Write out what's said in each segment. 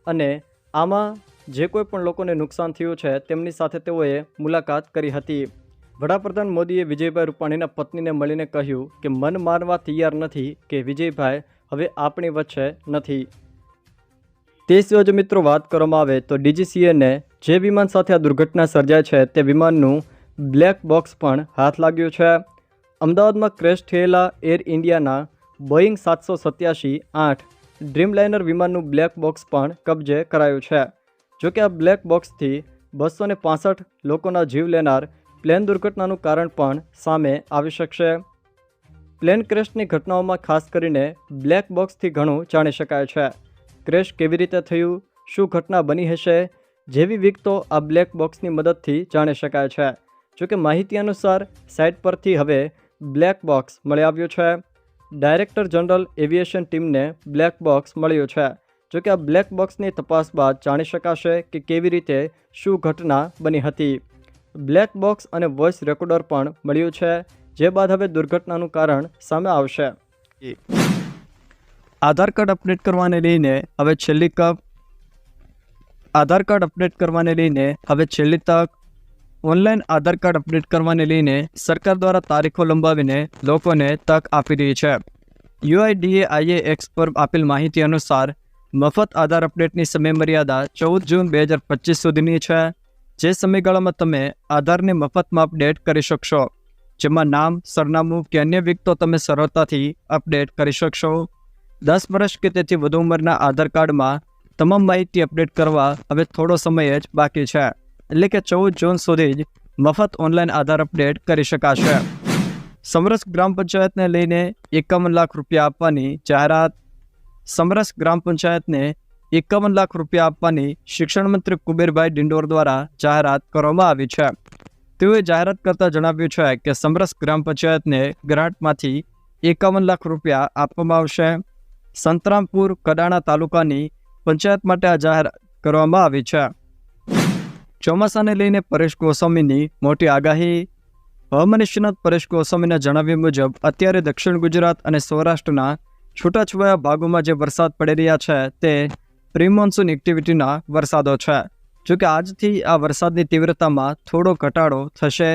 અને આમાં જે કોઈ પણ લોકોને નુકસાન થયું છે તેમની સાથે તેઓએ મુલાકાત કરી હતી। વડાપ્રધાન મોદીએ વિજયભાઈ રૂપાણીના પત્નીને મળીને કહ્યું કે મન માનવા તૈયાર નથી કે વિજયભાઈ હવે આપણી વચ્ચે નથી। તે સિવાય જો મિત્રો વાત કરવામાં આવે તો DGCAને જે વિમાન સાથે આ દુર્ઘટના સર્જાય છે તે વિમાનનું બ્લેક બોક્સ પણ હાથ લાગ્યું છે। અમદાવાદમાં ક્રેશ થયેલા એર ઇન્ડિયાના બોઈંગ 787-8 ડ્રીમલાઇનર વિમાનનું બ્લેક બોક્સ પણ કબજે કરાયું છે। જોકે આ બ્લેક બોક્સથી 265 લોકોના જીવ લેનાર પ્લેન દુર્ઘટનાનું કારણ પણ સામે આવી શકશે। પ્લેન ક્રેશની ઘટનાઓમાં ખાસ કરીને બ્લેક બોક્સથી ઘણું જાણી શકાય છે। ક્રેશ કેવી રીતે થયું, શું ઘટના બની હશે જેવી વિગતો આ બ્લેક બોક્સની મદદથી જાણી શકાય છે। જોકે માહિતી અનુસાર સાઇટ પરથી હવે બ્લેક બોક્સ મળી આવ્યું છે। ડાયરેક્ટર જનરલ એવિએશન ટીમને બ્લેક બોક્સ મળ્યું છે। જોકે આ બ્લેક બોક્સની તપાસ બાદ જાણી શકાશે કે કેવી રીતે શું ઘટના બની હતી। બ્લેક બોક્સ અને વોઇસ રેકોર્ડર પણ મળ્યું છે, જે બાદ હવે દુર્ઘટનાનું કારણ સામે આવશે। આધાર કાર્ડ અપડેટ કરવાને લઈને હવે છેલ્લી તક ઓનલાઈન આધાર કાર્ડ અપડેટ કરવાને લઈને સરકાર દ્વારા તારીખો લંબાવીને લોકોને તક આપી રહી છે। UIDAIAX પર આપેલ માહિતી અનુસાર મફત આધાર અપડેટની સમયમર્યાદા 14 જૂન 2025 સુધીની છે। જે સમયગાળામાં તમે આધારને મફતમાં અપડેટ કરી શકશો, જેમાં નામ, સરનામું કે અન્ય વિગતો તમે સરળતાથી અપડેટ કરી શકશો। 10 વર્ષ કે તેથી વધુ ઉંમરના આધાર કાર્ડમાં તમામ માહિતી અપડેટ કરવા હવે થોડો સમય જ બાકી છે, એટલે કે 14 જૂન સુધી જ મફત ઓનલાઈન આધાર અપડેટ કરી શકાશે। સમરસ ગ્રામ પંચાયતને લઈને 51 લાખ રૂપિયા આપવાની જાહેરાત। સમરસ ગ્રામ પંચાયતને 51 લાખ રૂપિયા આપવાની શિક્ષણ મંત્રી કુબેરભાઈ ડિંડોર દ્વારા જાહેરાત કરવામાં આવી છે। તેઓએ જાહેરાત કરતા જણાવ્યું છે કે સમરસ ગ્રામ પંચાયતને ગ્રાન્ટમાંથી 51 લાખ રૂપિયા આપવામાં આવશે। સંતરામપુર કડાણા તાલુકાની પંચાયત માટે આ જાહેરાત કરવામાં આવી છે। ચોમાસાને લઈને પરેશ ગોસ્વામીની મોટી આગાહી। હવામાન નિષ્ણાત પરેશ ગોસ્વામીના જણાવ્યા મુજબ અત્યારે દક્ષિણ ગુજરાત અને સૌરાષ્ટ્રના છૂટાછવાયા ભાગોમાં જે વરસાદ પડી રહ્યા છે તે પ્રી મોન્સૂન એક્ટિવિટીના વરસાદો છે। જોકે આજથી આ વરસાદની તીવ્રતામાં થોડો ઘટાડો થશે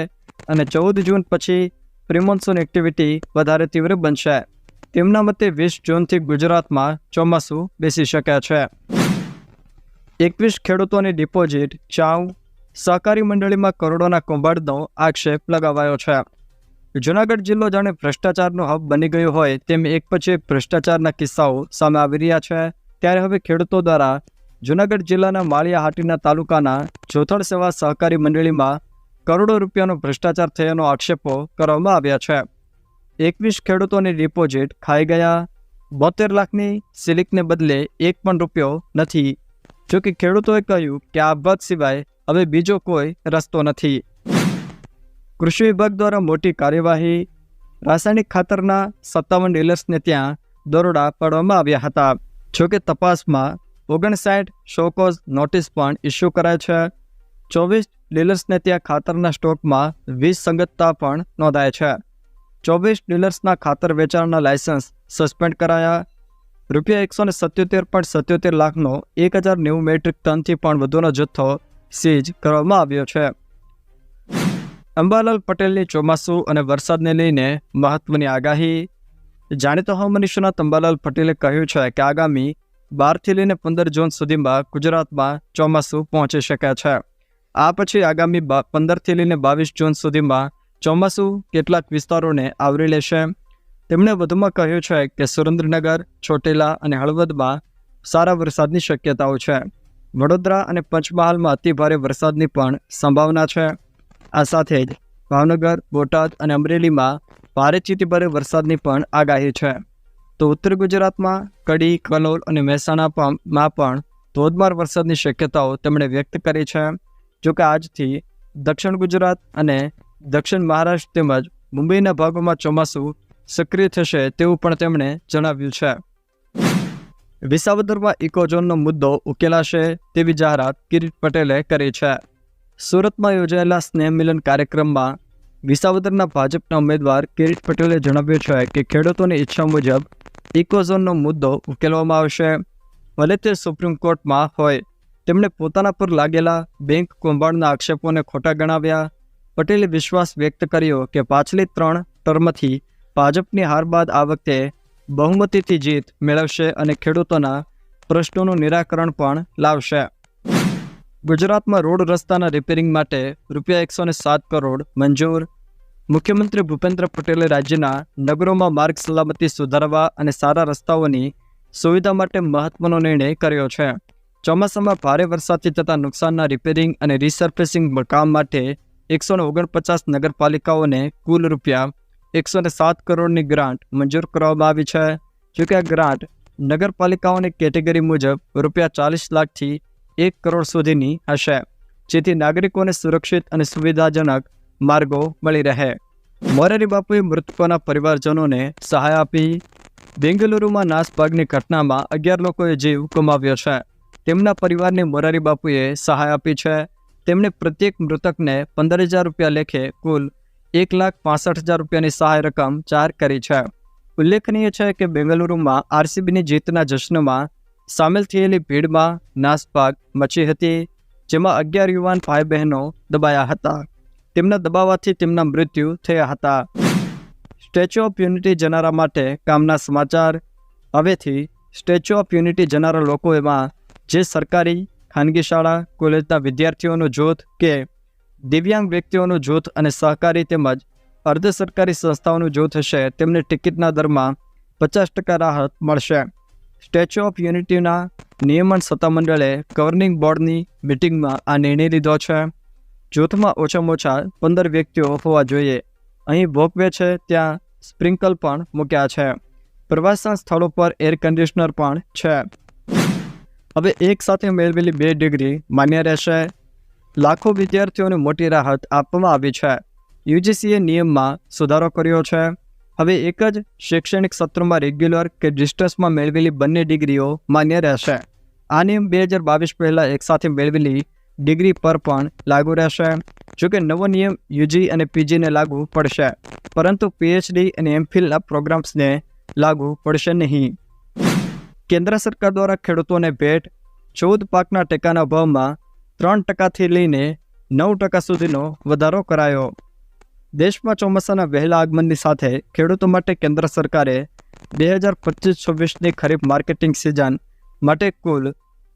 અને 14 જૂન પછી પ્રી મોન્સૂન એક્ટિવિટી વધારે તીવ્ર બનશે। તેમના મતે 20 જૂનથી ગુજરાતમાં ચોમાસું બેસી શકે છે। 21 ખેડૂતોની ડિપોઝિટ ચાઉ। સહકારી મંડળીમાં કરોડોના કૌભાંડનો આક્ષેપ લગાવાયો છે। જૂનાગઢ જિલ્લો જાણે ભ્રષ્ટાચારનો હબ બની ગયો હોય તેમ એક પછી એક ભ્રષ્ટાચારના કિસ્સાઓ સામે આવી રહ્યા છે। ત્યારે હવે ખેડૂતો દ્વારા જૂનાગઢ જિલ્લાના માળિયા હાટીના તાલુકાના જોથળ સેવા સહકારી મંડળીમાં કરોડો રૂપિયાનો ભ્રષ્ટાચાર થયાનો આક્ષેપો કરવામાં આવ્યા છે। 21 ખેડૂતોની ડિપોઝિટ ખાઈ ગયા। 72 લાખની સિલિકને બદલે 1 પણ રૂપિયો નથી। જોકે ખેડૂતોએ કહ્યું કે આ ભાગ સિવાય હવે બીજો કોઈ રસ્તો નથી। કૃષિ વિભાગ દ્વારા મોટી કાર્યવાહી। રાસાયણિક ખાતરના 57 ડીલર્સને ત્યાં દરોડા પાડવામાં આવ્યા હતા। જોકે તપાસમાં 59 શોકોઝ નોટિસ પણ ઇસ્યુ કરાય છે। 24 ડીલર્સને ત્યાં ખાતરના સ્ટોકમાં વિસંગતતા પણ નોંધાય છે। 24 ડીલર્સના ખાતર વેચાણના લાયસન્સ સસ્પેન્ડ કરાયા। રૂપિયા 177.77 લાખનો 1090 મેટ્રિક ટનથી પણ વધુનો જથ્થો સીઝ કરવામાં આવ્યો છે। અંબાલાલ પટેલની ચોમાસું અને વરસાદને લઈને મહત્વની આગાહી। જાણીતા હવામાન નિષ્ણાત અંબાલાલ પટેલે કહ્યું છે કે આગામી 12થી લઈને 15 જૂન સુધીમાં ગુજરાતમાં ચોમાસું પહોંચી શકે છે। આ પછી આગામી 15થી લઈને 22 જૂન સુધીમાં ચોમાસું કેટલાક વિસ્તારોને આવરી લેશે। તેમણે વધુમાં કહ્યું છે કે સુરેન્દ્રનગર, ચોટીલા અને હળવદમાં સારા વરસાદની શક્યતાઓ છે। વડોદરા અને પંચમહાલમાં અતિભારે વરસાદની પણ સંભાવના છે। આ સાથે જ ભાવનગર, બોટાદ અને અમરેલીમાં ભારેથી અતિભારે વરસાદની પણ આગાહી છે। તો ઉત્તર ગુજરાતમાં કડી, કલોલ અને મહેસાણામાં પણ ધોધમાર વરસાદની શક્યતાઓ તેમણે વ્યક્ત કરી છે। જોકે આજથી દક્ષિણ ગુજરાત અને દક્ષિણ મહારાષ્ટ્ર તેમજ મુંબઈના ભાગોમાં ચોમાસું સક્રિય થશે તેવું પણ તેમણે જણાવ્યું છે। વિસાવદરમાં ઇકોઝોનનો મુદ્દો ઉકેલાશે તેવી જાહેરાત કિરીટ પટેલે કરી છે। સુરતમાં યોજાયેલા સ્નેહ મિલન કાર્યક્રમમાં વિસાવદરના ભાજપના ઉમેદવાર કિરીટ પટેલે જણાવ્યું છે કે ખેડૂતોની ઈચ્છા મુજબ ઇકોઝોનનો મુદ્દો ઉકેલવામાં આવશે। ભલે તે સુપ્રીમ કોર્ટમાં હોય. તેમણે પોતાના પર લાગેલા બેંક કૌભાંડના આક્ષેપોને ખોટા ગણાવ્યા. પટેલે વિશ્વાસ વ્યક્ત કર્યો કે પાછલી 3 ટર્મથી ભાજપની હાર બાદ આ વખતે બહુમતીથી જીત મેળવશે અને ખેડૂતોના પ્રશ્નોનું નિરાકરણ પણ લાવશે. ગુજરાતમાં રોડ રસ્તાના રિપેરિંગ માટે ₹107 કરોડ મંજૂર. મુખ્યમંત્રી ભૂપેન્દ્ર પટેલે રાજ્યના નગરોમાં માર્ગ સલામતી સુધારવા અને સારા રસ્તાઓની સુવિધા માટે મહત્વનો નિર્ણય કર્યો છે. ચોમાસામાં ભારે વરસાદથી થતા નુકસાનના રિપેરિંગ અને રિસર્ફેસિંગ કામ માટે 149 નગરપાલિકાઓને કુલ ₹107 કરોડની ગ્રાન્ટ મંજૂર કરવામાં આવી છે. જોકે આ ગ્રાન્ટ નગરપાલિકાઓની કેટેગરી મુજબ ₹40 લાખથી 1 કરોડ સુધીની હશે, જેથી નાગરિકોને સુરક્ષિત અને સુવિધાજનક માર્ગો મળી રહે. મોરારી બાપુએ મૃતકોના પરિવારજનોને સહાય આપી. બેંગલુરુમાં નાસભાગની ઘટનામાં 11 લોકોએ જીવ ગુમાવ્યો છે. તેમના પરિવારને મોરારી બાપુએ સહાય આપી છે. તેમણે પ્રત્યેક મૃતકને ₹15,000 લેખે કુલ ₹1,65,000ની સહાય રકમ જાહેર કરી છે. ઉલ્લેખનીય છે કે બેંગલુરુમાં આરસીબીની જીતના જશ્નમાં સામેલ થયેલી ભીડમાં નાસભાગ મચી હતી, જેમાં 11 યુવાન ભાઈ બહેનો દબાયા હતા. તેમના દબાવાથી તેમના મૃત્યુ થયા હતા. સ્ટેચ્યુ ઓફ યુનિટી જનારા માટે કામના સમાચાર. હવેથી સ્ટેચ્યુ ઓફ યુનિટી જનારા લોકોમાં જે સરકારી, ખાનગી શાળા, કોલેજના વિદ્યાર્થીઓનું જૂથ કે દિવ્યાંગ વ્યક્તિઓનું જૂથ અને સહકારી તેમજ અર્ધ સરકારી સંસ્થાઓનું જૂથ હશે, તેમને ટિકિટના દરમાં 50% રાહત મળશે. સ્ટેચ્યુ ઓફ યુનિટીના નિયમન સત્તામંડળે ગવર્નિંગ બોર્ડની મિટિંગમાં આ નિર્ણય લીધો છે. જૂથમાં ઓછામાં ઓછા 15 વ્યક્તિઓ હોવા જોઈએ. અહીં વોકવે છે, ત્યાં સ્પ્રિંકલ પણ મૂક્યા છે. પ્રવાસન સ્થળો પર એર કન્ડિશનર પણ છે. હવે એક સાથે મેળવેલી 2 ડિગ્રી માન્ય રહેશે. લાખો વિદ્યાર્થીઓને મોટી રાહત આપવામાં આવી છે. યુજીસીએ નિયમમાં સુધારો કર્યો છે. હવે એક જ શૈક્ષણિક સત્રમાં રેગ્યુલર કે ડિસ્ટન્સમાં મેળવેલી બંને ડિગ્રીઓ માન્ય રહેશે. આ નિયમ 2022 પહેલાં એકસાથે મેળવેલી ડિગ્રી પર પણ લાગુ રહેશે. જોકે નવો નિયમ યુજી અને પીજીને લાગુ પડશે, પરંતુ પીએચડી અને એમફિલના પ્રોગ્રામ્સને લાગુ પડશે નહીં. કેન્દ્ર સરકાર દ્વારા ખેડૂતોને ભેટ. 14 પાકના ટેકાના ભાવમાં 3%થી લઈને 9% સુધીનો વધારો કરાયો. દેશમાં ચોમાસાના વહેલા આગમનની સાથે ખેડૂતો માટે કેન્દ્ર સરકારે 2025-26ની ખરીફ માર્કેટિંગ સિઝન માટે કુલ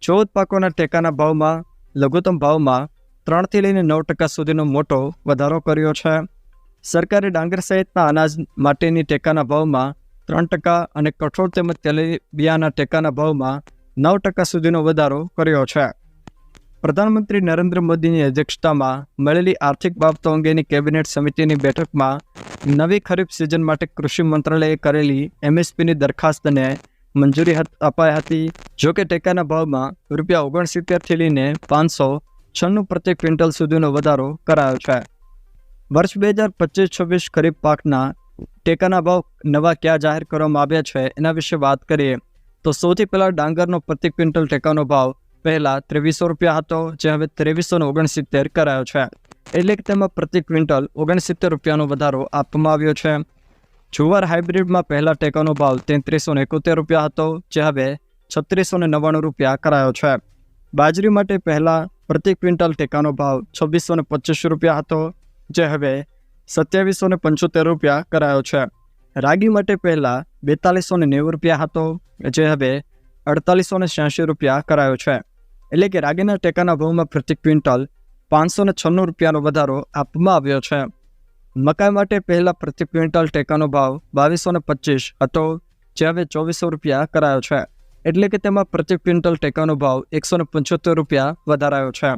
14 પાકોના ટેકાના ભાવમાં લઘુત્તમ ભાવમાં 3થી લઈને 9% સુધીનો મોટો વધારો કર્યો છે. સરકારે ડાંગર સહિતના અનાજ માટેની ટેકાના ભાવમાં 3% અને કઠોળ તેમજ તેલીબિયાંના ટેકાના ભાવમાં 9% સુધીનો વધારો કર્યો છે. પ્રધાનમંત્રી નરેન્દ્ર મોદીની અધ્યક્ષતામાં મળેલી આર્થિક બાબતો અંગેની કેબિનેટ સમિતિની બેઠકમાં નવી ખરીફ સિઝન માટે કૃષિ મંત્રાલયે કરેલી એમએસપીની દરખાસ્તને મંજૂરી અપાઈ હતી. જોકે ટેકાના ભાવમાં ₹69થી લઈને 596 પ્રતિ ક્વિન્ટલ સુધીનો વધારો કરાયો છે. વર્ષ 2025-26 ખરીફ પાકના ટેકાના ભાવ નવા ક્યાં જાહેર કરવામાં આવ્યા છે, એના વિશે વાત કરીએ તો સૌથી પહેલાં ડાંગરનો પ્રતિ ક્વિન્ટલ ટેકાનો ભાવ પહેલાં ₹2300 હતો, જે હવે ₹2369 કરાયો છે. એટલે કે તેમાં પ્રતિ ક્વિન્ટલ ₹69નો વધારો આપવામાં આવ્યો છે. જુવાર હાઇબ્રિડમાં પહેલા ટેકાનો ભાવ ₹3371 હતો, જે હવે ₹3699 કરાયો છે. બાજરી માટે પહેલાં પ્રતિ ક્વિન્ટલ ટેકાનો ભાવ ₹2625 હતો, જે હવે ₹2775 કરાયો છે. રાગી માટે પહેલાં ₹4290 હતો, જે હવે ₹4886 કરાયો છે. એટલે કે રાગીના ટેકાના ભાવમાં પ્રતિ ક્વિન્ટલ ₹596નો વધારો આપવામાં આવ્યો છે. મકાઈ માટે પહેલાં પ્રતિ ક્વિન્ટલ ટેકાનો ભાવ ₹2225 હતો, જે હવે ₹2400 કરાયો છે. એટલે કે તેમાં પ્રતિ ક્વિન્ટલ ટેકાનો ભાવ ₹175 વધારાયો છે.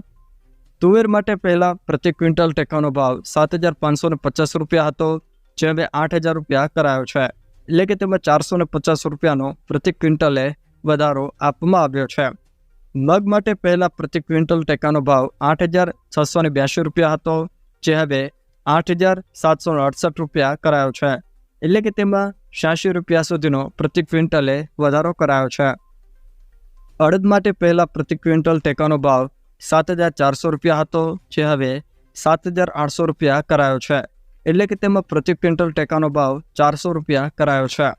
તુવેર માટે પહેલાં પ્રતિ ક્વિન્ટલ ટેકાનો ભાવ ₹7550 હતો, જે હવે ₹8000 કરાયો છે. એટલે કે તેમાં ₹450નો પ્રતિ ક્વિન્ટલે વધારો આપવામાં આવ્યો છે. મગ માટે પહેલાં પ્રતિ ક્વિન્ટલ ટેકાનો ભાવ ₹8682 હતો, જે હવે ₹8768 કરાયો છે. એટલે કે તેમાં ₹86 સુધીનો પ્રતિ ક્વિન્ટલે વધારો કરાયો છે. અડદ માટે પહેલાં પ્રતિ ક્વિન્ટલ ટેકાનો ભાવ ₹7400 હતો, જે હવે ₹7800 કરાયો છે. એટલે કે તેમાં પ્રતિ ક્વિન્ટલ ટેકાનો ભાવ ₹400 કરાયો છે.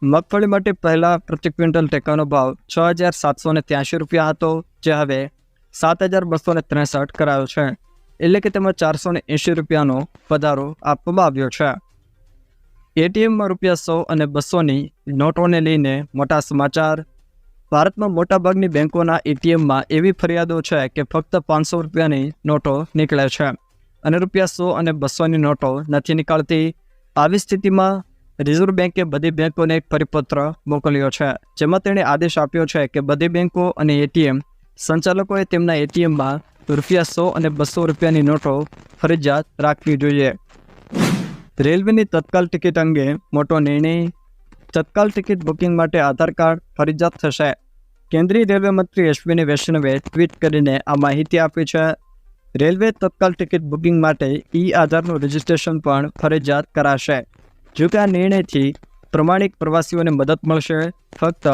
મગફળી માટે પહેલાં પ્રતિ ક્વિન્ટલ ટેકાનો ભાવ 6,783 રૂપિયા હતો, જે હવે 7,263 કરાયો છે, એટલે કે તેમાં 480 રૂપિયાનો વધારો આપવામાં આવ્યો છે. એટીએમમાં ₹100 અને 200ની નોટોને લઈને મોટા સમાચાર. ભારતમાં મોટાભાગની બેંકોના એટીએમમાં એવી ફરિયાદો છે કે ફક્ત 500 રૂપિયાની નોટો નીકળે છે અને ₹100 અને 200ની નોટો નથી નીકળતી. આવી સ્થિતિમાં રિઝર્વ બેન્કે બધી બેંકોને એક પરિપત્ર મોકલ્યો છે, જેમાં તેણે આદેશ આપ્યો છે કે બધી બેંકો અને એટીએમ સંચાલકોએ તેમના એટીએમમાં ₹100 અને 200 રૂપિયાની નોટો ફરજિયાત રાખવી જોઈએ. રેલવેની તત્કાલ ટિકિટ અંગે મોટો નિર્ણય. તત્કાલ ટિકિટ બુકિંગ માટે આધાર કાર્ડ ફરજિયાત થશે. કેન્દ્રીય રેલવે મંત્રી અશ્વિની વૈષ્ણવે ટ્વીટ કરીને આ માહિતી આપી છે. રેલવે તત્કાલ ટિકિટ બુકિંગ માટે આધારનું રજિસ્ટ્રેશન પણ ફરજિયાત કરાશે. જો કે આ નિર્ણયથી પ્રમાણિક પ્રવાસીઓને મદદ મળશે. ફક્ત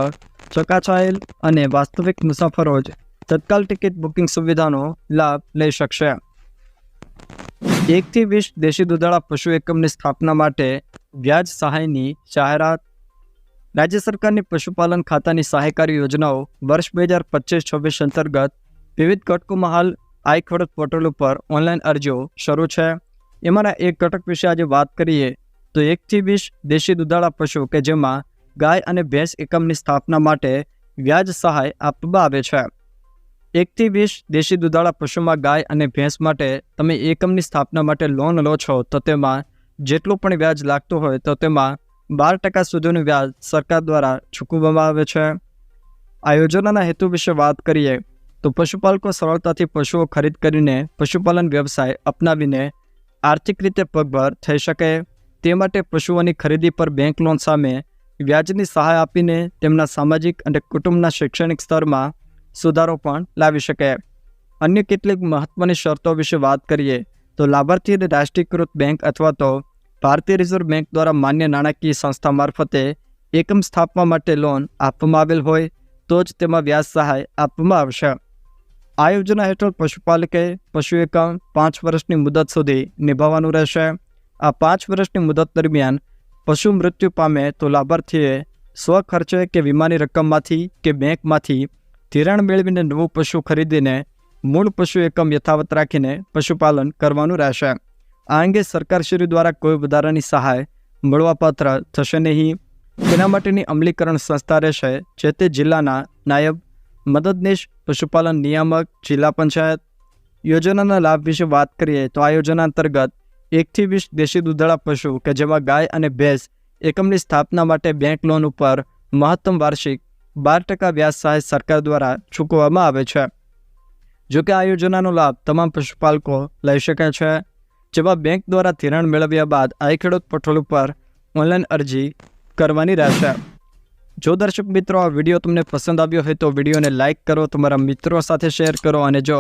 ચકાસાયેલ અને વાસ્તવિક મુસાફરો જ તત્કાલ ટિકિટ બુકિંગ સુવિધાનો લાભ લઈ શકશે. 1 થી 20 દેશી દૂધાળા પશુ એકમની સ્થાપના માટે વ્યાજ સહાયની જાહેરાત. રાજ્ય સરકારની પશુપાલન ખાતાની સહાયકારી યોજનાઓ વર્ષ 2025-26 અંતર્ગત વિવિધ ઘટકોમાં હાલ આઈ ખેડૂત પોર્ટલ ઉપર ઓનલાઈન અરજીઓ શરૂ છે. એમાંના એક ઘટક વિશે આજે વાત કરીએ તો 1 થી 20 દેશી દૂધાળા પશુ કે જેમાં ગાય અને ભેંસ એકમની સ્થાપના માટે વ્યાજ સહાય આપવામાં આવે છે. 1 થી 20 દેશી દૂધાળા પશુમાં ગાય અને ભેંસ માટે તમે એકમની સ્થાપના માટે લોન લો છો તો તેમાં જેટલું પણ વ્યાજ લાગતું હોય તો તેમાં 12% સુધીનું વ્યાજ સરકાર દ્વારા ચૂકવવામાં આવે છે. આ યોજનાના હેતુ વિશે વાત કરીએ તો પશુપાલકો સરળતાથી પશુઓ ખરીદ કરીને પશુપાલન વ્યવસાય અપનાવીને આર્થિક રીતે પગભર થઈ શકે તે માટે પશુઓની ખરીદી પર બેંક લોન સામે વ્યાજની સહાય આપીને તેમના સામાજિક અને કુટુંબના શૈક્ષણિક સ્તરમાં સુધારો પણ લાવી શકે. અન્ય કેટલીક મહત્વની શરતો વિશે વાત કરીએ તો લાભાર્થીને રાષ્ટ્રીયકૃત બેંક અથવા તો ભારતીય રિઝર્વ બેંક દ્વારા માન્ય નાણાકીય સંસ્થા મારફતે એકમ સ્થાપવા માટે લોન આપવામાં આવેલ હોય તો જ તેમાં વ્યાજ સહાય આપવામાં આવશે. આ યોજના હેઠળ પશુપાલકે પશુ એકમ 5 વર્ષની મુદત સુધી નિભાવવાનું રહેશે. આ 5 વર્ષની મુદત દરમિયાન પશુ મૃત્યુ પામે તો લાભાર્થીએ સ્વખર્ચે કે વીમાની રકમમાંથી કે બેંકમાંથી ધિરાણ મેળવીને નવું પશુ ખરીદીને મૂળ પશુ એકમ યથાવત રાખીને પશુપાલન કરવાનું રહેશે. આ અંગે સરકારશ્રી દ્વારા કોઈ વધારાની સહાય મળવાપાત્ર થશે નહીં. તેના માટેની અમલીકરણ સંસ્થા રહેશે જે તે જિલ્લાના નાયબ મદદનીશ પશુપાલન નિયામક જિલ્લા પંચાયત. યોજનાના લાભ વિશે વાત કરીએ તો આ યોજના અંતર્ગત 1 થી 20 દેશી દૂધાળા પશુ કે જેમાં ગાય અને ભેંસ એકમની સ્થાપના માટે બેંક લોન ઉપર મહત્તમ વાર્ષિક 12% વ્યાજ સહાય સરકાર દ્વારા ચૂકવવામાં આવે છે. જોકે આ યોજનાનો લાભ તમામ પશુપાલકો લઈ શકે છે, જેમાં બેંક દ્વારા ધિરાણ મેળવ્યા બાદ આઈ ખેડૂત પોર્ટલ ઉપર ઓનલાઈન અરજી કરવાની રહેશે. જો દર્શક મિત્રો આ વિડીયો તમને પસંદ આવ્યો હોય તો વિડીયોને લાઇક કરો, તમારા મિત્રો સાથે શેર કરો અને જો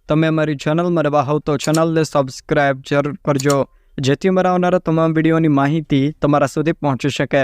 તમે અમારી ચેનલમાં નવા હોવ તો ચેનલને સબસ્ક્રાઈબ જરૂર કરજો જેથી અમારા આવનારા તમામ વિડીયોની માહિતી તમારા સુધી પહોંચી શકે.